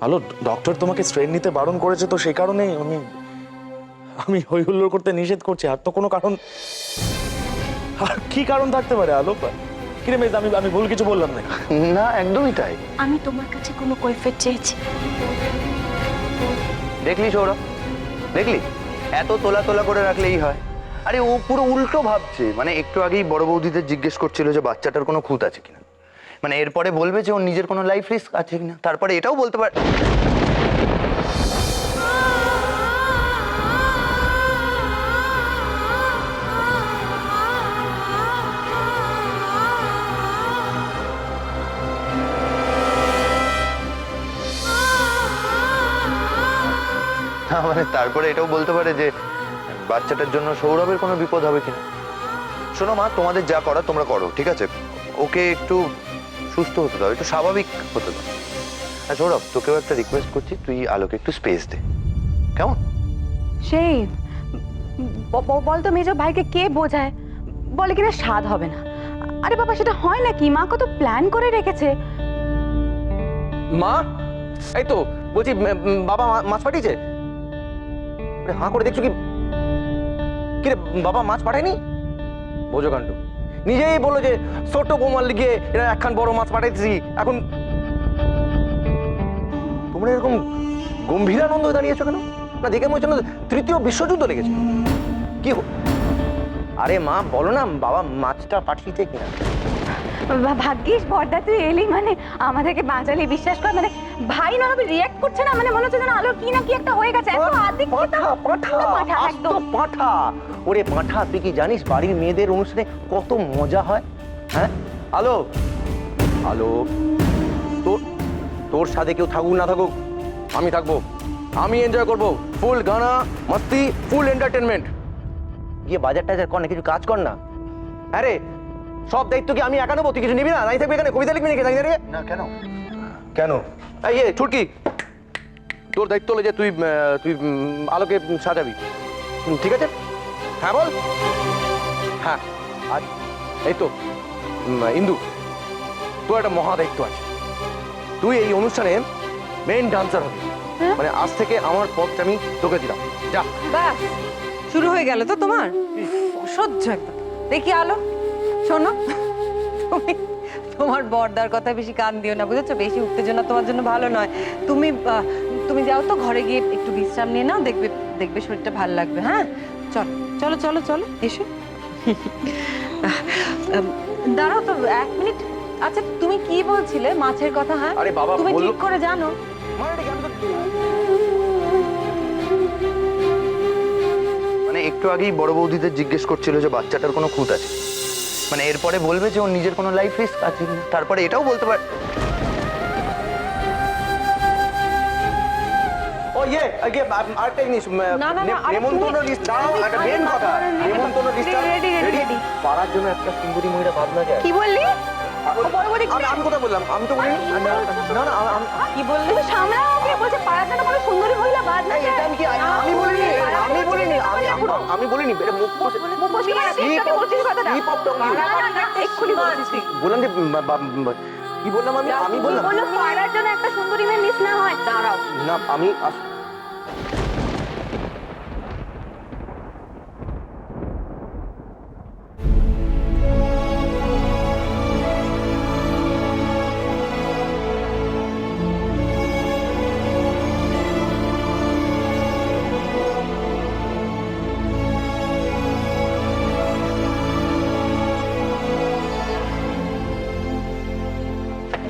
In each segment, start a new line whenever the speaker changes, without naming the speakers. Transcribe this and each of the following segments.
আলো, ডক্টর তোমাকে স্ট্রেন নিতে বারণ করেছে, তো সেই কারণেই আমি হই হুল্লোড় করতে নিষেধ করছি। আর তো কোনো কারণ, আর কি কারণ থাকতে পারে আলো? কিরে মেয়ে, আমি ভুল কিছু বললাম না?
না, একদমই তাই।
আমি তোমার কাছে কোনো কৈফিয়ত চেয়েছি?
দেখলি সৌরভ, দেখলি এত তোলা তোলা করে রাখলেই হয়। আরে ও পুরো উল্টো ভাবছে। মানে একটু আগেই বড় বৌদিদের জিজ্ঞেস করছিল যে বাচ্চাটার কোনো খুঁত আছে কিনা, মানে এরপরে বলবে যে ওর নিজের কোনো লাইফ রিস্ক আছে কিনা, তারপরে এটাও বলতে পারে। মানে তারপরে এটাও বলতে পারে যে বাচ্চাটার জন্য সৌরভের কোনো বিপদ হবে কিনা। শোনো মা, তোমাদের যা করা তোমরা করো, ঠিক আছে? ওকে একটু সুস্থ হতে দাও, একটু স্বাভাবিক হতে দাও। আর সৌরভ, তোকেও একটা রিকোয়েস্ট করছি, তুই আলোকে একটু স্পেস দে, কেমন?
সেই বলতো মেজো ভাইকে কে বোঝায়, বলে কিনা স্বাদ হবে না। আরে বাবা, সেটা হয় নাকি? মা কত প্ল্যান করে রেখেছে।
মা, এই তো বলছি, বাবা মাছ পাঠিয়েছে? হাঁ করে দেখছো কি? কিরে, বাবা মাছ পাঠায়নি? বোঝো কাণ্ড, নিজেই বললো যে ছোট বৌমার লিগে এরা একখান বড় মাছ পাঠাইছি। এখন তোমরা এরকম গম্ভীরানন্দ হয়ে দাঁড়িয়েছো কেন? না দেখে মনে হচ্ছে না তৃতীয় বিশ্বযুদ্ধ লেগেছে। কি আরে মা, বলো না বাবা মাছটা পাঠিয়েছে কিনা।
ভাগ্যিস বড়দা তুই এলি, মানে আমাদেরকে বাঁচালি। বিশ্বাস কর, মানে ভাই না হবে রিয়্যাক্ট করছে না, মানে মনে হচ্ছে যেন আলোর কি না কি একটা হয়ে গেছে। এত আদিক পাঠা একদম
পাঠা। ওরে পাঠা, তুই কি জানিস বাড়ির মেয়েদের অনুষ্ঠানে কত মজা হয়? হ্যাঁ আলো, আলো, তোর সাথে কেউ থাকুক না থাকুক, আমি থাকবো। আমি এনজয় করবো, ফুল গানা মস্তি, ফুল এন্টারটেনমেন্ট। গিয়ে বাজার টাজার কর না, কিছু কাজ কর না। আরে সব দায়িত্ব কি আমি একা নেবো? তুই কিছু নিবি না? নাই থাকবি এখানে কবিতা লিখবি নাকি?
না, কেন?
কেন? এই ছুটকি, তোর দায়িত্ব হলো যে তুই আলোকে সাজাবি, ঠিক আছে? হ্যাঁ বল। হ্যাঁ, আর এই তো ইন্দু, তোর একটা মহা দায়িত্ব আছে। তুই এই অনুষ্ঠানে মেইন ডান্সার হবি। মানে আজ থেকে আমার পথটা আমি তোকে দিলাম, যা।
বাস শুরু হয়ে গেল তো তোমার অসহ্য একদম। দেখি আলো, শোনো, তুমি তোমার বর্দার কথা বেশি কান দিও না, বুঝেছো? বেশি উত্তেজনা তোমার জন্য ভালো নয়। তুমি যাও তো ঘরে গিয়ে একটু বিশ্রাম নিয়ে নাও, দেখবে শরীরটা ভালো লাগবে। হ্যাঁ, চলো চলো চলো চলো, এসো। দাঁড়াও তো 1 মিনিট। আচ্ছা, তুমি কি বলছিলে মাছের কথা? হ্যাঁ,
আরে বাবা,
তুমি ঠিক করে জানো?
মানে একটু আগেই বড় বৌদিদের জিজ্ঞেস করছিল যে বাচ্চাটার কোনো খুঁত আছে, মানে এরপরে বলবে যে ওর নিজের কোনো লাইফ রিস্ক আছে কিনা, তারপরে এটাও বলতে পারে।
ও আরেকটা জিনিস, নেমন্তন্ন লিস্ট দাও। একটা মেন কথা, নেমন্তন্ন লিস্টটা রেডি। পাড়ার জন্য একটা সুন্দরী মহিলা বাদ না যায়।
কি বললি?
আমি কথা বললাম, আমি তো বলিনি। না না,
কি বললি? তুমি সামলাও ওকে। বলছে পাড়ার জন্য কোনো সুন্দরী মহিলা বাদ না যায়।
আমি বলিনি, আমি বলিনি। এটা মুখ
এক্ষুনি বলছিস।
বললাম যে কি বললাম আমি বললাম
বললো পাড়ার জন্য একটা সুন্দরী মেয়ে মিস না হয়। দাঁড়াও
না, আমি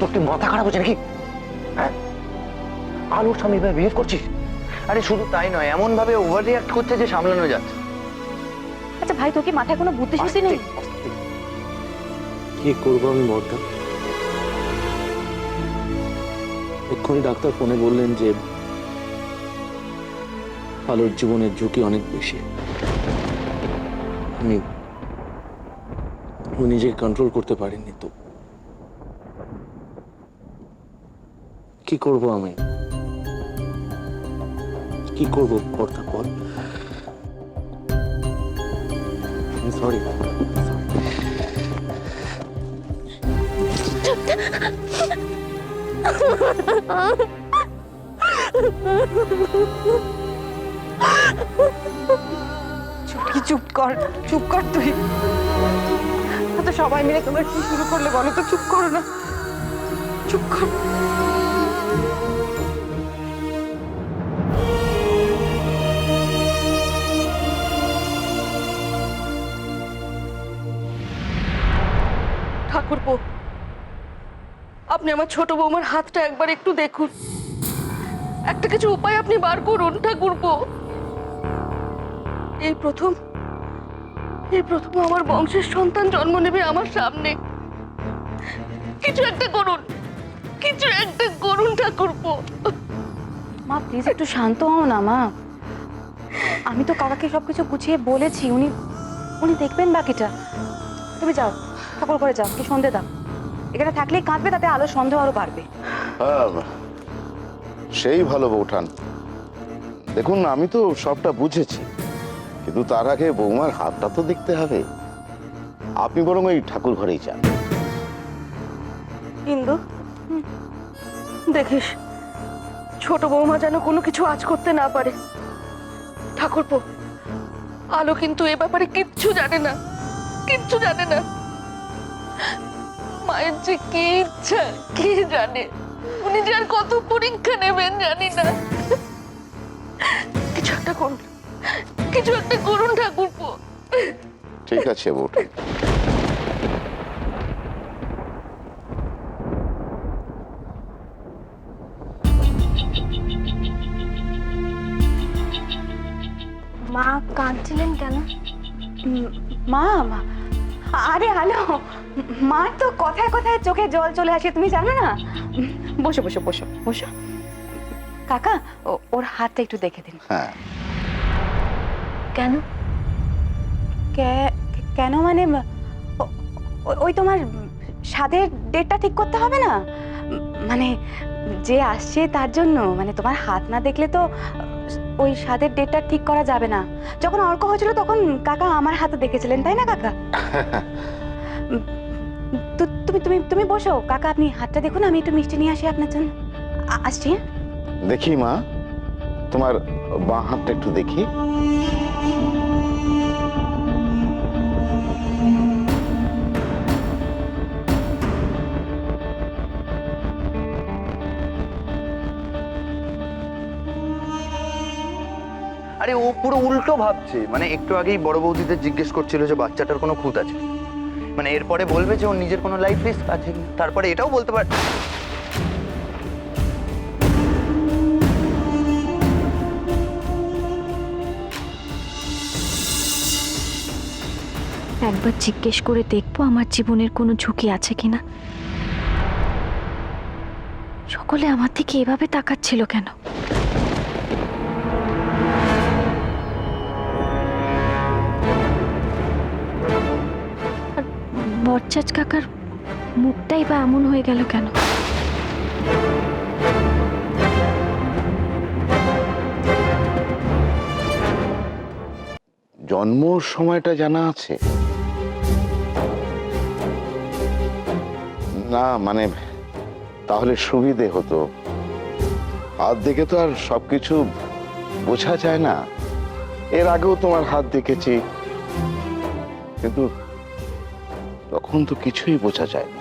তোর কি মাথা খারাপ হচ্ছে নাকি? হ্যাঁ, আলোর সামনে এভাবে বিহেভ করছিস?
আরে শুধু তাই নয়, এমন ভাবে ওভার রিঅ্যাক্ট করছে যে সামলানো যাচ্ছে।
আচ্ছা ভাই, তোর কি মাথায় কোনো বুদ্ধি শুদ্ধি নেই?
কি করবো আমি বর্দা? এক্ষুনি ডাক্তার ফোনে বললেন যে আলোর জীবনের ঝুঁকি অনেক বেশি। আমি নিজেকে কন্ট্রোল করতে পারিনি। তো কি করব আমি? কি করবো বর্দা, বল। সরি।
চুপ কর, চুপ কর তুই। তো সবাই মিলে তোমরা কি শুরু করলে বলো তো? চুপ করো না, চুপ কর।
ঠাকুরপো, আপনি আমার ছোট বৌমার হাতটা একবার একটু দেখুন। একটা কিছু উপায় আপনি বার করুন ঠাকুরপো। এই প্রথম আমার বংশের সন্তান জন্ম নেবে আমার সামনে। কিছু একটা করুন, কিছু একটা করুন ঠাকুরপো।
মা প্লিজ একটু শান্ত হও না মা। আমি তো কাকাকে সবকিছু গুছিয়ে বলেছি, উনি দেখবেন বাকিটা। তুমি যাও, ঠাকুর করে যাও, কি সন্ধে দাও। এখানে থাকলেই কাঁদবে, তাতে আলো সন্দেহ আরো বাড়বে।
সেই ভালো বৌঠান। দেখুন আমি তো সবটা বুঝেছি, কিন্তু তার আগে বৌমার হাতটা তো দেখতে হবে। আপনি বরং ওই ঠাকুর ঘরেই যান।
ইন্দু, দেখিস ছোট বৌমা যেন কোনো কিছু আজ করতে না পারে। ঠাকুরপো, আলো কিন্তু এ ব্যাপারে কিচ্ছু জানে না, কিচ্ছু জানে না। মায়ের যে কি ইচ্ছা কে জানে, উনি যে আর কত পরীক্ষা নেবেন জানি না। কিছু একটা করুন, কিছু একটা করুন ঠাকুরপো।
ঠিক আছে বৌঠান।
মা কাঁদছিলেন কেন? মা মা, আরে আলো, মার তো কথায় কথায় চোখে জল চলে আসে, তুমি জানো না? বসো বসো বসো বসো। কাকা, ওর হাতটা একটু দেখে দিন।
হ্যাঁ,
কেন? কেন মানে ওই তোমার স্বাদের ডেটটা ঠিক করতে হবে না? মানে যে আসছে তার জন্য, মানে তোমার হাত না দেখলে তো ওই স্বাদের ডেটটা ঠিক করা যাবে না। যখন অর্ক হয়েছিল তখন কাকা আমার হাতে দেখেছিলেন, তাই না কাকা? তুমি তুমি তুমি বসো কাকা, আপনি হাতটা দেখুন, আমি একটু মিষ্টি নিয়ে আসি আপনার জন্য। আসছি।
দেখি মা, তোমার বাঁ হাতটা একটু দেখি।
আরে ও পুরো উল্টো ভাবছে। মানে একটু আগেই বড় বৌদিদের জিজ্ঞেস করছিল যে বাচ্চাটার কোনো খুঁত আছে, মানে এরপরে বলবে যে ওর নিজের কোনো লাইফ রিস্ক আছে কি, তারপরে এটাও বলতে পারে।
একবার জিজ্ঞেস করে দেখবো আমার জীবনের কোনো ঝুঁকি আছে কিনা। সকলে আমার দিকে এভাবে তাকাচ্ছিল কেন? আর বরচাচ কাকার মুখটাই বা এমন হয়ে গেল কেন?
জন্ম সময়টা জানা আছে? না মানে তাহলে সুবিধে হতো। হাত দেখে তো আর সবকিছু বোঝা যায় না। এর আগেও তোমার হাত দেখেছি, কিন্তু তখন তো কিছুই বোঝা যায় না।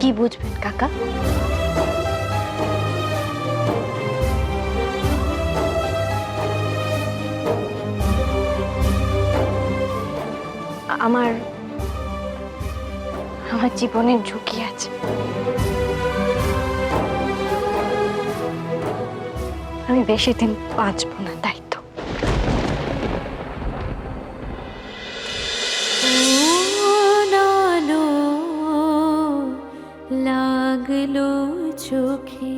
কি বুঝবেন কাকা? আমার জীবনের ঝুঁকি আছে। আমি বেশি দিন বাঁচবো না, তাই তো। লাগলো চোখে